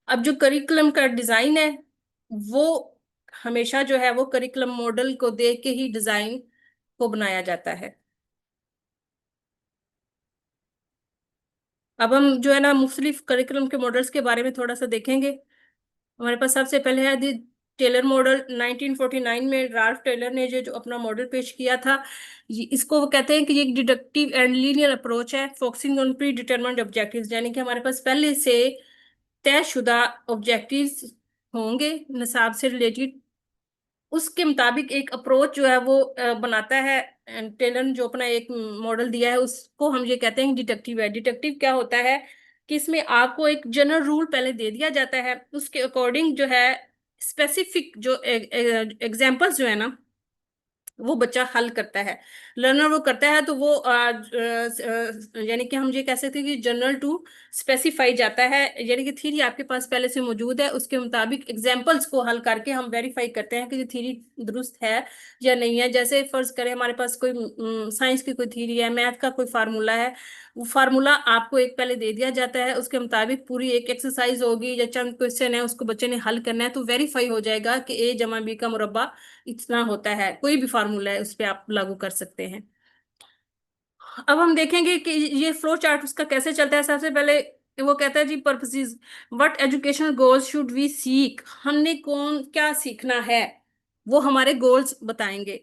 अब जो करिकुलम का डिजाइन है वो हमेशा जो है वो करिकुलम मॉडल को देख के ही डिजाइन को बनाया जाता है। अब हम जो है ना मुख्तलिफ करिकुलम के मॉडल्स के बारे में थोड़ा सा देखेंगे। हमारे पास सबसे पहले है दी टेलर मॉडल। 1949 में राल्फ टेलर ने जो अपना मॉडल पेश किया था, इसको वो कहते हैं कि ये एक डिडक्टिव एंड लीनियर अप्रोच है focusing on pre determined objectives, यानी कि हमारे पास पहले से तयशुदा ऑब्जेक्टिव्स होंगे निसाब से रिलेटेड, उसके मुताबिक एक अप्रोच जो है वो बनाता है। टेलर ने जो अपना एक मॉडल दिया है उसको हम ये कहते हैं डिडक्टिव है। डिडक्टिव क्या होता है कि इसमें आपको एक जनरल रूल पहले दे दिया जाता है, उसके अकॉर्डिंग जो है स्पेसिफिक जो एग्जांपल्स जो है ना वो बच्चा हल करता है, लर्नर वो करता है, तो वो यानी कि हम ये कह सकते हैं कि जनरल टू स्पेसिफाई जाता है, यानी कि थ्योरी आपके पास पहले से मौजूद है, उसके मुताबिक एग्जांपल्स को हल करके हम वेरीफाई करते हैं कि ये थ्योरी दुरुस्त है या नहीं है। जैसे फर्ज करें हमारे पास कोई साइंस की कोई थ्योरी है, मैथ का कोई फार्मूला है, वो फार्मूला आपको एक पहले दे दिया जाता है, उसके मुताबिक पूरी एक एक्सरसाइज होगी या चंद क्वेश्चन है उसको बच्चे ने हल करना है, तो वेरीफाई हो जाएगा कि ए जमा बी का मुरब्बा इतना होता है। कोई भी फार्मूला है उस पे आप लागू कर सकते हैं। अब हम देखेंगे कि ये फ्लो चार्ट उसका कैसे चलता है। सबसे पहले वो कहता है जी purposes, what educational goals should we seek, हमने कौन क्या सीखना है वो हमारे गोल्स बताएंगे।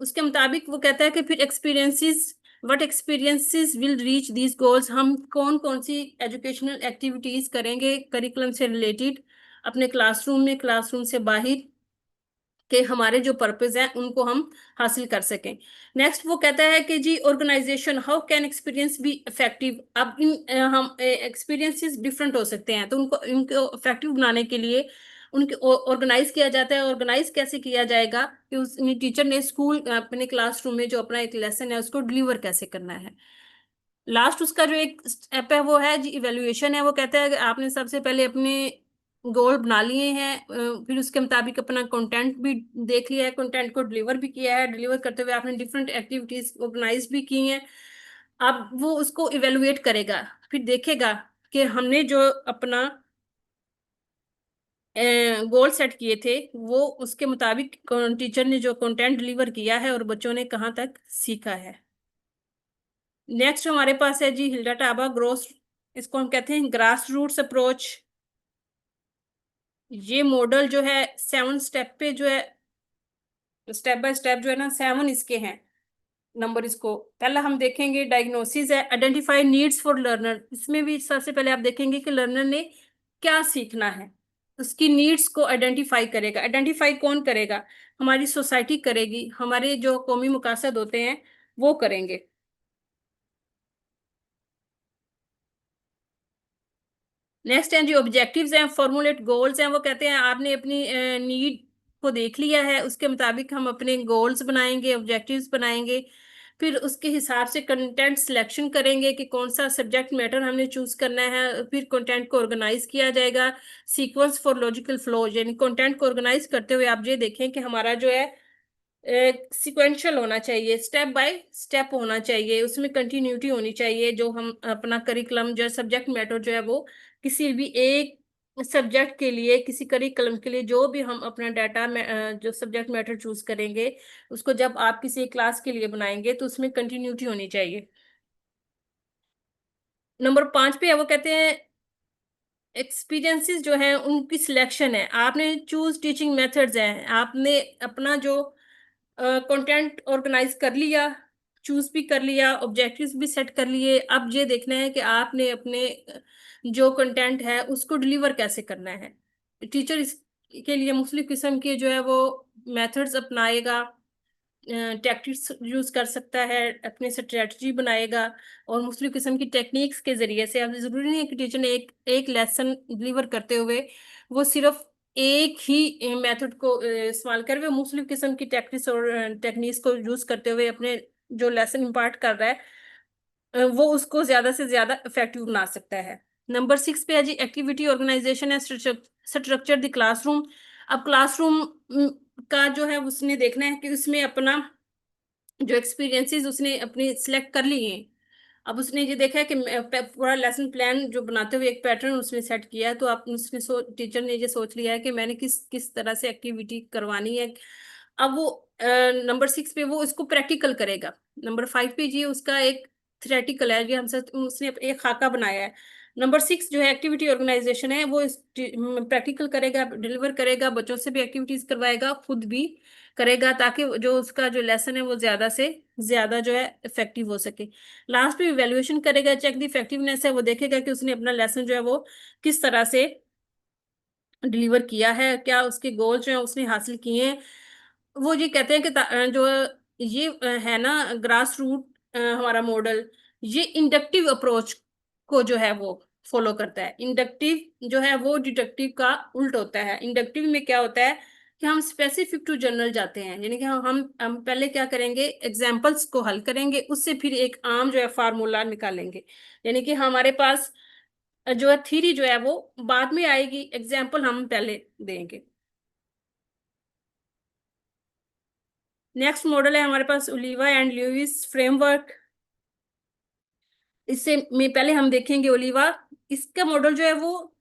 उसके मुताबिक वो कहता है कि फिर experiences, what experiences will reach these goals, हम कौन कौन सी एजुकेशनल एक्टिविटीज करेंगे करिकुलम से रिलेटेड अपने क्लासरूम में, क्लासरूम से बाहर, कि हमारे जो पर्पस हैं उनको हम हासिल कर सकें। नेक्स्ट वो कहता है कि जी organization, how can experience be effective. अब हम एक्सपीरियंसेस डिफरेंट हो सकते हैं, तो उनको इनको इफेक्टिव बनाने के लिए उनको ऑर्गेनाइज किया जाता है। ऑर्गेनाइज कैसे किया जाएगा कि उस टीचर ने स्कूल अपने क्लासरूम में जो अपना एक लेसन है उसको डिलीवर कैसे करना है। लास्ट उसका जो एक स्टेप है वो है जी इवेल्युएशन है। वो कहता है कि आपने सबसे पहले अपने गोल बना लिए हैं, फिर उसके मुताबिक अपना कंटेंट भी देख लिया है, कंटेंट को डिलीवर भी किया है, डिलीवर करते हुए आपने डिफरेंट एक्टिविटीज ऑर्गेनाइज भी की हैं। अब वो उसको इवेलुएट करेगा, फिर देखेगा कि हमने जो अपना गोल सेट किए थे वो उसके मुताबिक टीचर ने जो कंटेंट डिलीवर किया है और बच्चों ने कहाँ तक सीखा है। नेक्स्ट हमारे पास है जी हिल्डा टाबा ग्रोस, इसको हम कहते हैं ग्रास रूट्स अप्रोच। ये मॉडल जो है 7 स्टेप पे जो है, स्टेप बाय स्टेप जो है ना 7 इसके हैं नंबर। इसको पहला हम देखेंगे डायग्नोसिस है, आइडेंटिफाई नीड्स फॉर लर्नर। इसमें भी सबसे पहले आप देखेंगे कि लर्नर ने क्या सीखना है, उसकी नीड्स को आइडेंटिफाई करेगा। आइडेंटिफाई कौन करेगा? हमारी सोसाइटी करेगी, हमारे जो कौमी मकासद होते हैं वो करेंगे। नेक्स्ट है जी ऑब्जेक्टिव्स हैं, फॉर्मुलेट गोल्स हैं। वो कहते हैं आपने अपनी नीड को देख लिया है, उसके मुताबिक हम अपने गोल्स बनाएंगे, ऑब्जेक्टिव्स बनाएंगे, फिर उसके हिसाब से कंटेंट सिलेक्शन करेंगे कि कौन सा सब्जेक्ट मैटर हमने चूज करना है, फिर कंटेंट को ऑर्गेनाइज किया जाएगा। सीक्वेंस फॉर लॉजिकल फ्लो, यानी कंटेंट को ऑर्गेनाइज करते हुए आप ये देखें कि हमारा जो है सिक्वेंशियल होना चाहिए, स्टेप बाय स्टेप होना चाहिए, उसमें कंटिन्यूटी होनी चाहिए। जो हम अपना करिकुलम जो सब्जेक्ट मैटर जो है वो किसी भी एक सब्जेक्ट के लिए, किसी करिकुलम के लिए जो भी हम अपना डाटा में जो सब्जेक्ट मैटर चूज करेंगे उसको जब आप किसी क्लास के लिए बनाएंगे तो उसमें कंटिन्यूटी होनी चाहिए। नंबर 5 पे है वो कहते हैं एक्सपीरियंसेस जो है उनकी सिलेक्शन है, आपने चूज टीचिंग मेथड्स है, आपने अपना जो कंटेंट ऑर्गेनाइज कर लिया, चूज भी कर लिया, ऑब्जेक्टिव्स भी सेट कर लिए। अब ये देखना है कि आपने अपने जो कंटेंट है उसको डिलीवर कैसे करना है। टीचर इसके लिए मुख्तलिफ किस्म के जो है वो मेथड्स अपनाएगा, टैक्टिक्स यूज कर सकता है, अपने स्ट्रेटजी बनाएगा, और मुख्तलिफ किस्म की टेक्निक्स के जरिए से। अब जरूरी नहीं है कि टीचर ने एक लेसन डिलीवर करते हुए वो सिर्फ एक ही मेथड को इस्तेमाल कर, वे मुख्तलिफ किस्म की टैक्टिक्स और टेक्निक्स को यूज करते हुए अपने जो लेसन इम्पार्ट कर रहा है वो उसको ज्यादा से ज्यादा इफेक्टिव बना सकता है। नंबर 6 पे है जी एक्टिविटी ऑर्गेनाइजेशन है स्ट्रक्चर द क्लासरूम। अब क्लासरूम का जो है उसने देखना है कि उसमें अपना जो एक्सपीरियंसेस उसने अपने सिलेक्ट कर लिए हैं। अब उसने ये देखा है कि पूरा लेसन प्लान जो बनाते हुए एक पैटर्न उसने सेट किया है, तो आप उसने टीचर ने ये सोच लिया है कि मैंने किस किस तरह से एक्टिविटी करवानी है। अब वो नंबर 6 पे वो इसको प्रैक्टिकल करेगा। नंबर 5 पे जी उसका एक थ्योरेटिकल है, ये हमसे उसने एक खाका बनाया है। नंबर 6 जो है एक्टिविटी ऑर्गेनाइजेशन है, वो प्रैक्टिकल करेगा, डिलीवर करेगा, बच्चों से भी एक्टिविटीज करवाएगा, खुद भी करेगा, ताकि जो उसका जो लेसन है वो ज्यादा से ज्यादा जो है इफेक्टिव हो सके। लास्ट में इवेल्युएशन करेगा, चेक द इफेक्टिवनेस है, वो देखेगा कि उसने अपना लेसन जो है वो किस तरह से डिलीवर किया है, क्या उसके गोल जो है उसने हासिल किए हैं। वो ये कहते हैं कि जो ये है ना ग्रास रूट हमारा मॉडल, ये इंडक्टिव अप्रोच को जो है वो फॉलो करता है। इंडक्टिव जो है वो डिडक्टिव का उल्ट होता है। इंडक्टिव में क्या होता है कि हम स्पेसिफिक टू जनरल जाते हैं, यानी कि हम पहले क्या करेंगे, एग्जाम्पल्स को हल करेंगे, उससे फिर एक आम जो है फार्मूला निकालेंगे। यानी कि हमारे पास जो है थ्योरी जो है वो बाद में आएगी, एग्जाम्पल हम पहले देंगे। नेक्स्ट मॉडल है हमारे पास ओलिवा एंड ल्यूइस फ्रेमवर्क। इससे में पहले हम देखेंगे ओलिवा। इसका मॉडल जो है वो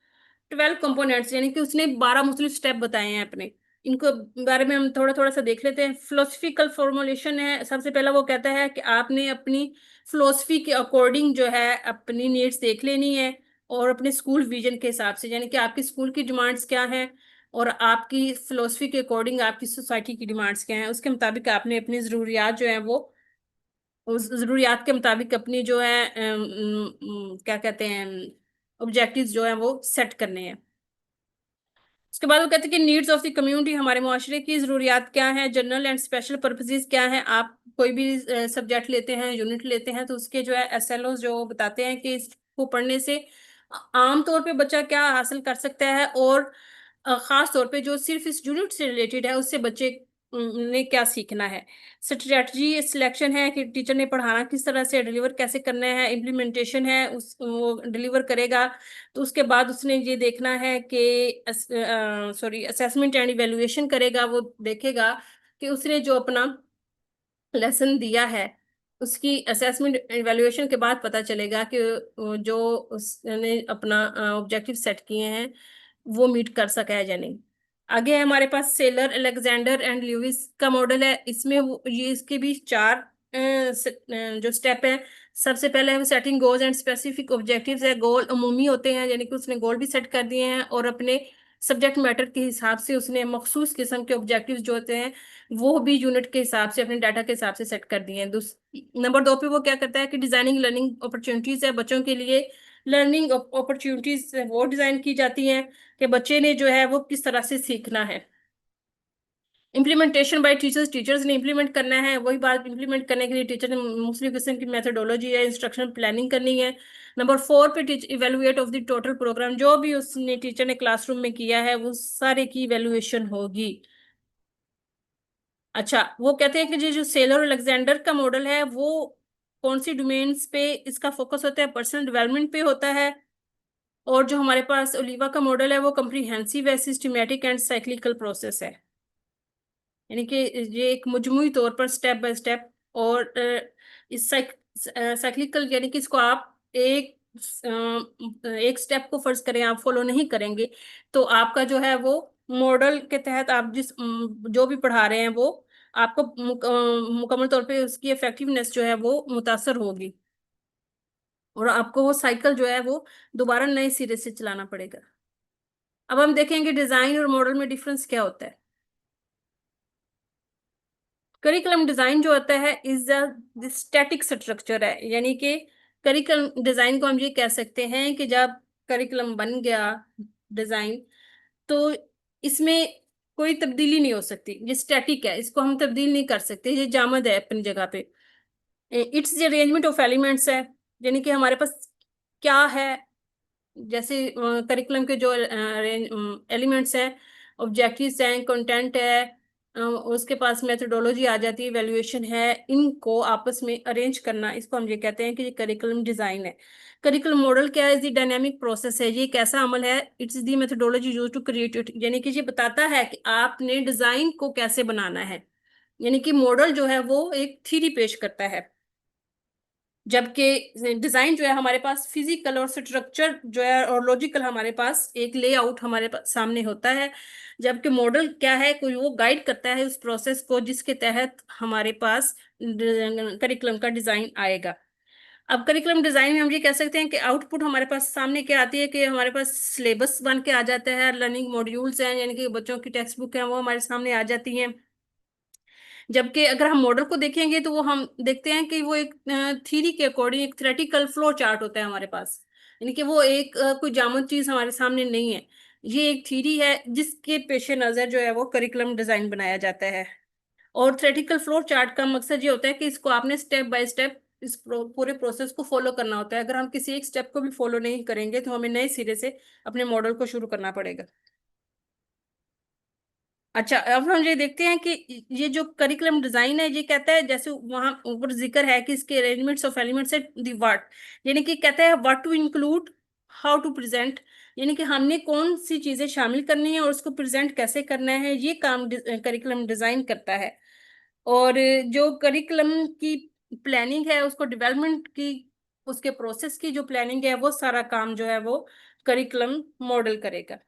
12 कंपोनेंट्स, यानी कि उसने 12 मुख्तलिफ स्टेप बताए हैं अपने। इनको बारे में हम थोड़ा थोड़ा सा देख लेते हैं। फिलोसफिकल फॉर्मुलेशन है, सबसे पहला वो कहता है कि आपने अपनी फिलोसफी के अकॉर्डिंग जो है अपनी नीड्स देख लेनी है, और अपने स्कूल विजन के हिसाब से, यानी कि आपकी स्कूल की डिमांड्स क्या हैं और आपकी फिलोसफी के अकॉर्डिंग आपकी सोसाइटी की डिमांड्स क्या हैं, उसके मुताबिक आपने अपनी ज़रूरियात जो है वो उस ज़रूरियात के मुताबिक अपनी जो है क्या कहते हैं ऑब्जेक्टिव्स जो है वो सेट करने हैं। उसके बाद वो कहते हैं कि नीड्स ऑफ द कम्युनिटी, हमारे मुआशरे की ज़रूरियात क्या है, जनरल एंड स्पेशल पर्पसेस क्या हैं। आप कोई भी सब्जेक्ट लेते हैं, यूनिट लेते हैं, तो उसके जो है एसएलओ जो बताते हैं कि इसको पढ़ने से आम तौर पे बच्चा क्या हासिल कर सकता है, और खास तौर पे जो सिर्फ इस यूनिट से रिलेटेड है उससे बच्चे ने क्या सीखना है। स्ट्रेटजी सिलेक्शन है कि टीचर ने पढ़ाना किस तरह से, डिलीवर कैसे करना है, इम्प्लीमेंटेशन है उस वो डिलीवर करेगा। तो उसके बाद उसने ये देखना है कि असेसमेंट एंड इवेल्युएशन करेगा, वो देखेगा कि उसने जो अपना लेसन दिया है उसकी असेसमेंट इवेल्युएशन के बाद पता चलेगा कि जो उसने अपना ऑब्जेक्टिव सेट किए हैं वो मीट कर सका है या नहीं। आगे है हमारे पास सेलर, अलेक्जेंडर एंड ल्यूइस का मॉडल है। इसमें ये इसके भी 4 जो स्टेप है। सबसे पहले है setting goals and specific objectives है। गोल अमूमी होते हैं, यानी कि उसने गोल भी सेट कर दिए हैं, और अपने सब्जेक्ट मैटर के हिसाब से उसने मखसूस किस्म के ऑब्जेक्टिव्स जो होते हैं वो भी यूनिट के हिसाब से, अपने डाटा के हिसाब से सेट कर दिए हैं। नंबर 2 पे वो क्या करता है कि डिजाइनिंग लर्निंग अपॉर्चुनिटीज है, बच्चों के लिए लर्निंग अपॉर्चुनिटीज वो डिजाइन की जाती हैं कि बच्चे ने जो है वो किस तरह से सीखना है। इम्प्लीमेंटेशन बाय टीचर्स, टीचर्स ने इम्प्लीमेंट करना है, वही बात इम्प्लीमेंट करने के लिए टीचर ने मुख्तलिफ किस्म की मेथडोलॉजी या इंस्ट्रक्शन प्लानिंग करनी है। नंबर 4 पे teacher evaluate of the total programme, जो भी उसने टीचर ने क्लासरूम में किया है वो सारे की इवेलुएशन होगी। अच्छा, वो कहते हैं कि जो सेलर अलेक्जेंडर का मॉडल है वो कौन सी डोमेन्स पे इसका फोकस होता है, पर्सनल डेवलपमेंट पे होता है। और जो हमारे पास ओलिवा का मॉडल है वो कम्प्रीहेंसिव है, सिस्टमैटिक एंड साइक्लिकल प्रोसेस है, यानी कि ये एक मजमूई तौर पर स्टेप बाय स्टेप। और इस साइक्लिकल यानी कि इसको आप एक स्टेप को फर्ज करें आप फॉलो नहीं करेंगे तो आपका जो है वो मॉडल के तहत आप जिस जो भी पढ़ा रहे हैं वो आपको मुकम्मल तौर पे उसकी इफेक्टिवनेस जो है वो मुतासर होगी। और आपको वो साइकिल जो है वो दोबारा नए सिरे से चलाना पड़ेगा। अब हम देखेंगे डिजाइन और मॉडल में डिफरेंस क्या होता है। करिकुलम डिजाइन जो होता है इज द स्टैटिक स्ट्रक्चर है, यानी कि करिकुलम डिजाइन को हम ये कह सकते हैं कि जब करिकुलम बन गया डिजाइन, तो इसमें कोई तब्दीली नहीं हो सकती, ये स्टैटिक है, इसको हम तब्दील नहीं कर सकते, ये जामद है अपनी जगह पे। It's the arrangement of elements है, यानी कि हमारे पास क्या है, जैसे करिकुलम के जो एलिमेंट्स हैं, ऑब्जेक्टिव्स हैं, कंटेंट है, उसके पास मेथोडोलॉजी आ जाती है, वैल्यूएशन है, इनको आपस में अरेंज करना, इसको हम ये कहते हैं कि ये करिकुलम डिजाइन है। करिकुलम मॉडल क्या है? इज द डायनेमिक प्रोसेस है, ये एक ऐसा अमल है, it's the methodology use to create it, यानी कि ये बताता है कि आपने डिजाइन को कैसे बनाना है। यानी कि मॉडल जो है वो एक थ्योरी पेश करता है, जबकि डिजाइन जो है हमारे पास फिजिकल और स्ट्रक्चर जो है और लॉजिकल, हमारे पास एक लेआउट हमारे पास सामने होता है। जबकि मॉडल क्या है, कोई वो गाइड करता है उस प्रोसेस को जिसके तहत हमारे पास करिकुलम का डिजाइन आएगा। अब करिकुलम डिजाइन में हम ये कह सकते हैं कि आउटपुट हमारे पास सामने क्या आती है कि हमारे पास सिलेबस बन के आ जाता है, लर्निंग मॉड्यूल्स हैं, यानी कि बच्चों की टेक्स्ट बुक है वो हमारे सामने आ जाती हैं। जबकि अगर हम मॉडल को देखेंगे तो वो हम देखते हैं कि वो एक थ्योरी के अकॉर्डिंग एक थ्योरेटिकल फ्लो चार्ट होता है हमारे पास, यानी कि वो एक कोई जामुन चीज हमारे सामने नहीं है, ये एक थ्योरी है जिसके पेश नजर जो है वो करिकुलम डिजाइन बनाया जाता है। और थ्योरेटिकल फ्लो चार्ट का मकसद ये होता है कि इसको आपने स्टेप बाय स्टेप इस पूरे प्रोसेस को फॉलो करना होता है। अगर हम किसी एक स्टेप को भी फॉलो नहीं करेंगे तो हमें नए सिरे से अपने मॉडल को शुरू करना पड़ेगा। अच्छा, अब हम ये देखते हैं कि ये जो करिकुलम डिजाइन है ये कहता है, जैसे वहां ऊपर जिक्र है कि इसके अरेंजमेंट्स ऑफ एलिमेंट्स है दी व्हाट, यानी कि कहता है what to include, how to present, यानी कि हमने कौन सी चीजें शामिल करनी है और उसको प्रेजेंट कैसे करना है, ये काम करिकुलम डिजाइन करता है। और जो करिकुलम की प्लानिंग है, उसको डेवलपमेंट की, उसके प्रोसेस की जो प्लानिंग है, वो सारा काम जो है वो करिकुलम मॉडल करेगा।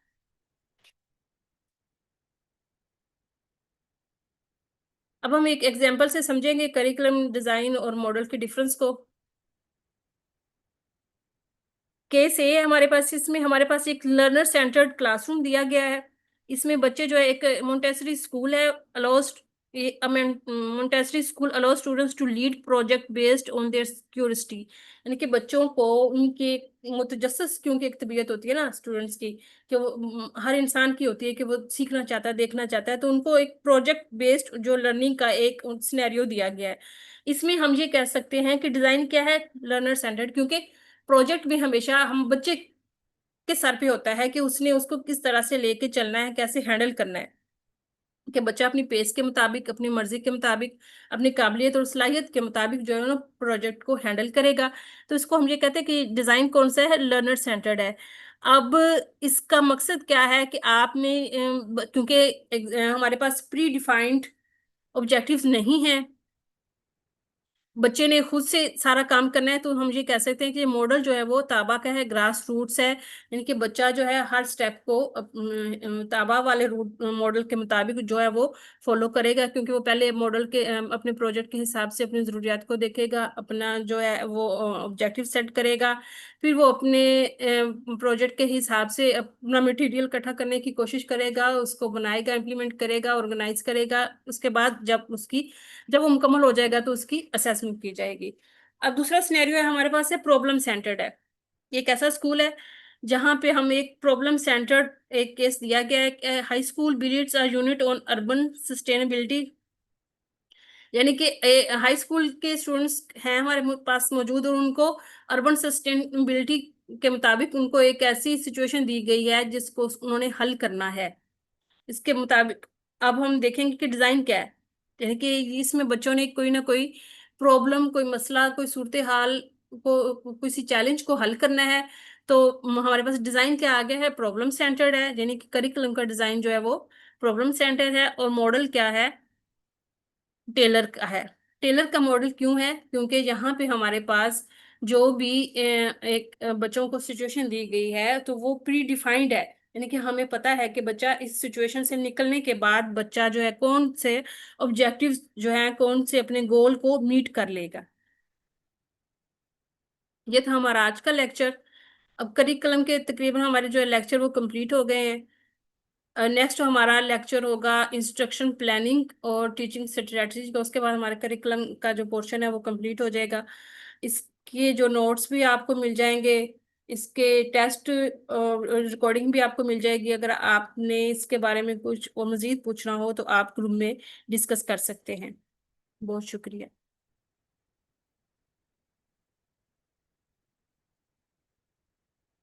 अब हम एक एग्जांपल से समझेंगे करिकुलम डिजाइन और मॉडल के डिफरेंस को। केस ए हमारे पास, इसमें हमारे पास एक लर्नर सेंटर्ड क्लासरूम दिया गया है। इसमें बच्चे जो है, एक मोंटेसरी स्कूल है, allows Montessori school allow students to lead project based on their curiosity, यानी कि बच्चों को उनके मुतजस्सिस, क्योंकि एक तबीयत होती है ना स्टूडेंट्स की, कि वो हर इंसान की होती है कि वो सीखना चाहता है, देखना चाहता है, तो उनको एक प्रोजेक्ट बेस्ड जो लर्निंग का एक सिनेरियो दिया गया है। इसमें हम ये कह सकते हैं कि डिजाइन क्या है, लर्नर सेंटर्ड, क्योंकि प्रोजेक्ट भी हमेशा हम बच्चे के सर पे होता है कि उसने उसको किस तरह से लेके चलना है, कैसे हैंडल करना है, कि बच्चा अपनी पेस के मुताबिक, अपनी मर्जी के मुताबिक, अपनी काबिलियत और सलाहियत के मुताबिक जो है ना प्रोजेक्ट को हैंडल करेगा। तो इसको हम ये कहते हैं कि डिजाइन कौन सा है, लर्नर सेंटर्ड है। अब इसका मकसद क्या है कि आपने क्योंकि हमारे पास प्री डिफाइंड ऑब्जेक्टिव्स नहीं है, बच्चे ने खुद से सारा काम करना है, तो हम ये कह सकते हैं कि मॉडल जो है वो ताबा का है, ग्रास रूट्स है, यानी कि बच्चा जो है हर स्टेप को ताबा वाले रूट मॉडल के मुताबिक जो है वो फॉलो करेगा, क्योंकि वो पहले मॉडल के अपने प्रोजेक्ट के हिसाब से अपनी ज़रूरियात को देखेगा, अपना जो है वो ऑब्जेक्टिव सेट करेगा, फिर वो अपने प्रोजेक्ट के हिसाब से अपना मटेरियल इकट्ठा करने की कोशिश करेगा, उसको बनाएगा, इम्प्लीमेंट करेगा, ऑर्गेनाइज करेगा। उसके बाद जब वो मुकम्मल हो जाएगा तो उसकी असेसमेंट की जाएगी। अब दूसरा सिनेरियो है हमारे पास, है प्रॉब्लम सेंटर्ड है। ये एक ऐसा स्कूल है जहाँ पे हम एक प्रॉब्लम सेंटर्ड एक केस दिया गया है, high school builds a unit on urban sustainability, यानी कि हाई स्कूल के स्टूडेंट्स हैं हमारे पास मौजूद, और उनको अर्बन सस्टेनेबिलिटी के मुताबिक उनको एक ऐसी सिचुएशन दी गई है जिसको उन्होंने हल करना है। इसके मुताबिक अब हम देखेंगे कि डिजाइन क्या है, यानी कि इसमें बच्चों ने कोई ना कोई प्रॉब्लम, कोई मसला, कोई सूरत हाल को, किसी चैलेंज को हल करना है। तो हमारे पास डिजाइन क्या आ गया है, प्रॉब्लम सेंटर्ड है, यानी कि करिकुलम का डिजाइन जो है वो प्रॉब्लम सेंटर्ड है। और मॉडल क्या है, टेलर का है। टेलर का मॉडल क्यों है, क्योंकि यहाँ पे हमारे पास जो भी एक बच्चों को सिचुएशन दी गई है तो वो प्री डिफाइंड है, यानी कि हमें पता है कि बच्चा इस सिचुएशन से निकलने के बाद बच्चा जो है कौन से ऑब्जेक्टिव्स जो है, कौन से अपने गोल को मीट कर लेगा। ये था हमारा आज का लेक्चर। अब करिकुलम के तकरीबन हमारे जो लेक्चर वो कंप्लीट हो गए हैं। नेक्स्ट हमारा लेक्चर होगा इंस्ट्रक्शन प्लानिंग और टीचिंग स्ट्रेटजी का। उसके बाद हमारे करिकुलम का जो पोर्शन है वो कंप्लीट हो जाएगा। इसके जो नोट्स भी आपको मिल जाएंगे, इसके टेस्ट रिकॉर्डिंग भी आपको मिल जाएगी। अगर आपने इसके बारे में कुछ और मजीद पूछना हो तो आप ग्रुप में डिस्कस कर सकते हैं। बहुत शुक्रिया।